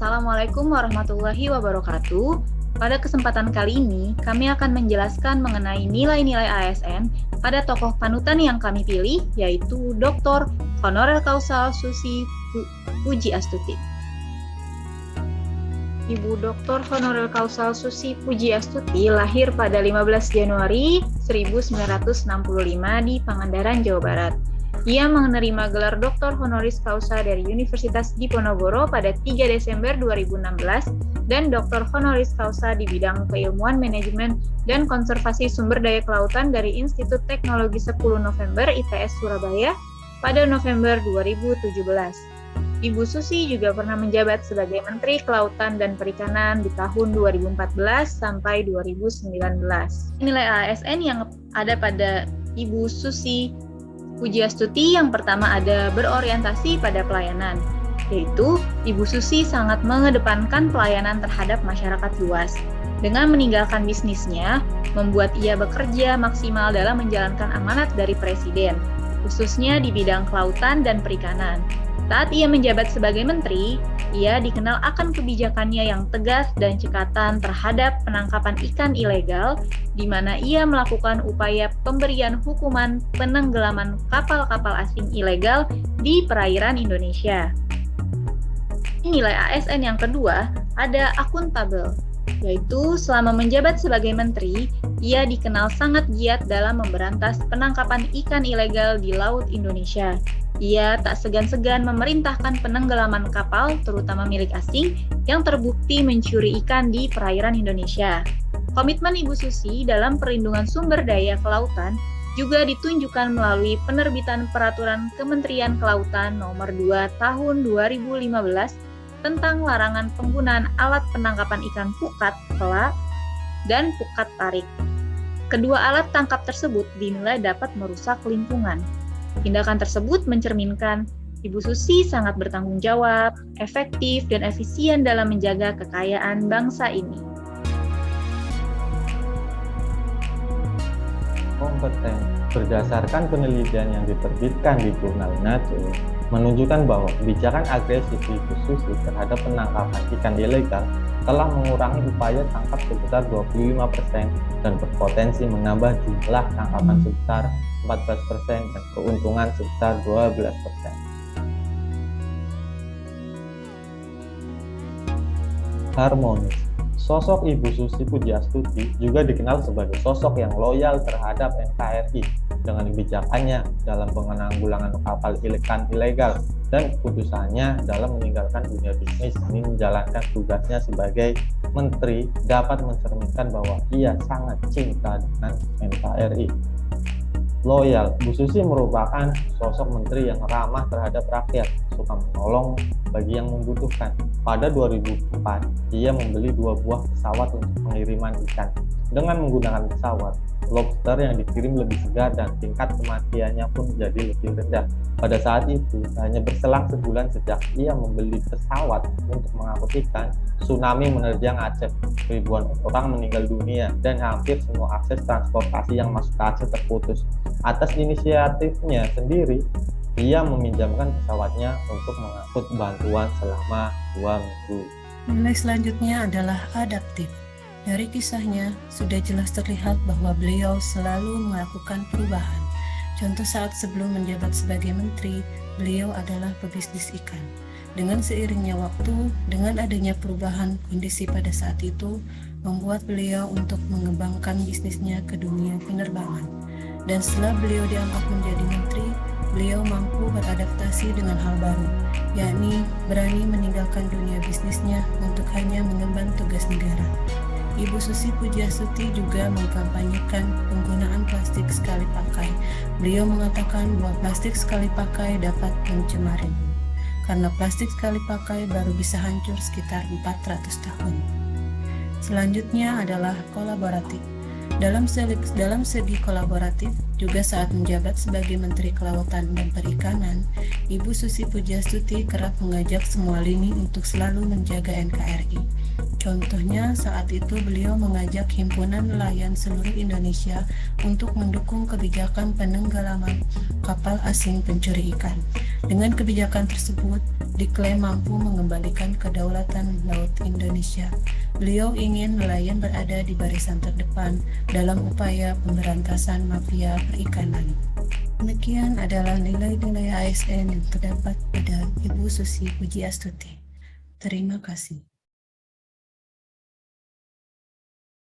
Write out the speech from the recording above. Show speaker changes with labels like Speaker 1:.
Speaker 1: Assalamualaikum warahmatullahi wabarakatuh. Pada kesempatan kali ini, kami akan menjelaskan mengenai nilai-nilai ASN pada tokoh panutan yang kami pilih, yaitu Dr. Honorer Causa Susi Pujiastuti. Ibu Dr. Honorer Causa Susi Pujiastuti lahir pada 15 Januari 1965 di Pangandaran, Jawa Barat. Ia menerima gelar Doktor Honoris Causa dari Universitas Diponegoro pada 3 Desember 2016 dan Doktor Honoris Causa di bidang keilmuan manajemen dan konservasi sumber daya kelautan dari Institut Teknologi 10 November ITS Surabaya pada November 2017. Ibu Susi juga pernah menjabat sebagai Menteri Kelautan dan Perikanan di tahun 2014 sampai 2019. Nilai ASN yang ada pada Ibu Susi Pujiastuti yang pertama ada berorientasi pada pelayanan, yaitu Ibu Susi sangat mengedepankan pelayanan terhadap masyarakat luas. Dengan meninggalkan bisnisnya, membuat ia bekerja maksimal dalam menjalankan amanat dari Presiden, khususnya di bidang kelautan dan perikanan. Saat ia menjabat sebagai menteri, ia dikenal akan kebijakannya yang tegas dan cekatan terhadap penangkapan ikan ilegal, di mana ia melakukan upaya pemberian hukuman penenggelaman kapal-kapal asing ilegal di perairan Indonesia. Nilai ASN yang kedua ada akuntabel, yaitu selama menjabat sebagai menteri, ia dikenal sangat giat dalam memberantas penangkapan ikan ilegal di Laut Indonesia. Ia tak segan-segan memerintahkan penenggelaman kapal, terutama milik asing, yang terbukti mencuri ikan di perairan Indonesia. Komitmen Ibu Susi dalam perlindungan sumber daya kelautan juga ditunjukkan melalui penerbitan Peraturan Kementerian Kelautan Nomor 2 Tahun 2015 tentang larangan penggunaan alat penangkapan ikan pukat, pela, dan pukat tarik. Kedua alat tangkap tersebut dinilai dapat merusak lingkungan. Tindakan tersebut mencerminkan Ibu Susi sangat bertanggung jawab, efektif, dan efisien dalam menjaga kekayaan bangsa ini.
Speaker 2: Kompeten. Berdasarkan penelitian yang diterbitkan di jurnal Nature, menunjukkan bahwa kebijakan agresif Ibu Susi terhadap penangkapan ikan ilegal telah mengurangi upaya tangkap sebesar 25% dan berpotensi menambah jumlah tangkapan sebesar 14% dan keuntungan sebesar 12%. Harmonis. Sosok Ibu Susi Pujiastuti juga dikenal sebagai sosok yang loyal terhadap NKRI dengan kebijakannya dalam penanggulangan kapal ikan ilegal dan keputusannya dalam meninggalkan dunia bisnis demi menjalankan tugasnya sebagai menteri dapat mencerminkan bahwa ia sangat cinta dengan NKRI. Loyal, Bu Susi merupakan sosok menteri yang ramah terhadap rakyat, suka menolong bagi yang membutuhkan. Pada 2004, ia membeli 2 buah pesawat untuk pengiriman ikan. Dengan menggunakan pesawat, lobster yang dikirim lebih segar dan tingkat kematiannya pun menjadi lebih rendah. Pada saat itu, hanya berselang sebulan sejak ia membeli pesawat untuk mengangkut ikan, tsunami menerjang Aceh. Ribuan orang meninggal dunia dan hampir semua akses transportasi yang masuk ke Aceh terputus. Atas inisiatifnya sendiri, ia meminjamkan pesawatnya untuk mengangkut bantuan selama 2 minggu.
Speaker 3: Nilai selanjutnya adalah adaptif. Dari kisahnya, sudah jelas terlihat bahwa beliau selalu melakukan perubahan. Contoh saat sebelum menjabat sebagai menteri, beliau adalah pebisnis ikan. Dengan seiringnya waktu, dengan adanya perubahan kondisi pada saat itu, membuat beliau untuk mengembangkan bisnisnya ke dunia penerbangan. Dan setelah beliau diangkat menjadi menteri, beliau mampu beradaptasi dengan hal baru, yakni berani meninggalkan dunia bisnisnya untuk hanya mengemban tugas negara. Ibu Susi Pujiastuti juga mengkampanyekan penggunaan plastik sekali pakai. Beliau mengatakan bahwa plastik sekali pakai dapat mencemari bumi, karena plastik sekali pakai baru bisa hancur sekitar 400 tahun. Selanjutnya adalah kolaboratif. Dalam segi kolaboratif, juga saat menjabat sebagai Menteri Kelautan dan Perikanan, Ibu Susi Pujiastuti kerap mengajak semua lini untuk selalu menjaga NKRI. Contohnya, saat itu beliau mengajak Himpunan Nelayan seluruh Indonesia untuk mendukung kebijakan penenggelaman kapal asing pencuri ikan. Dengan kebijakan tersebut, diklaim mampu mengembalikan kedaulatan laut Indonesia. Beliau ingin nelayan berada di barisan terdepan dalam upaya pemberantasan mafia perikanan. Demikian adalah nilai-nilai ASN yang terdapat pada Ibu Susi Pujiastuti. Terima kasih.